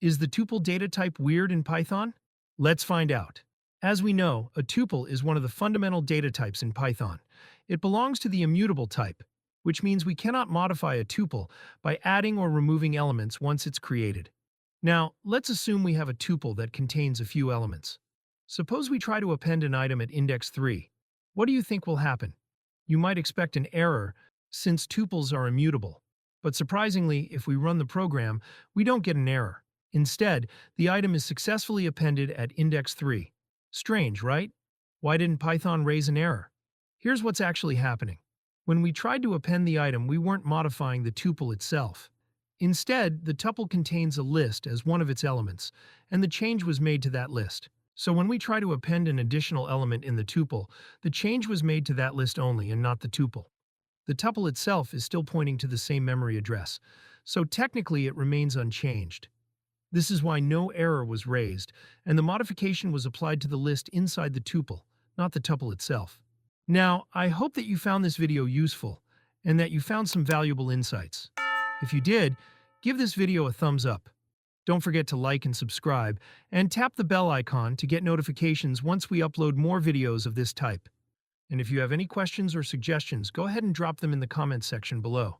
Is the tuple data type weird in Python? Let's find out. As we know, a tuple is one of the fundamental data types in Python. It belongs to the immutable type, which means we cannot modify a tuple by adding or removing elements once it's created. Now, let's assume we have a tuple that contains a few elements. Suppose we try to append an item at index 3. What do you think will happen? You might expect an error, since tuples are immutable. But surprisingly, if we run the program, we don't get an error. Instead, the item is successfully appended at index 3. Strange, right? Why didn't Python raise an error? Here's what's actually happening. When we tried to append the item, we weren't modifying the tuple itself. Instead, the tuple contains a list as one of its elements, and the change was made to that list. So when we try to append an additional element in the tuple, the change was made to that list only and not the tuple. The tuple itself is still pointing to the same memory address, so technically it remains unchanged. This is why no error was raised, and the modification was applied to the list inside the tuple, not the tuple itself. Now, I hope that you found this video useful, and that you found some valuable insights. If you did, give this video a thumbs up. Don't forget to like and subscribe, and tap the bell icon to get notifications once we upload more videos of this type. And if you have any questions or suggestions, go ahead and drop them in the comments section below.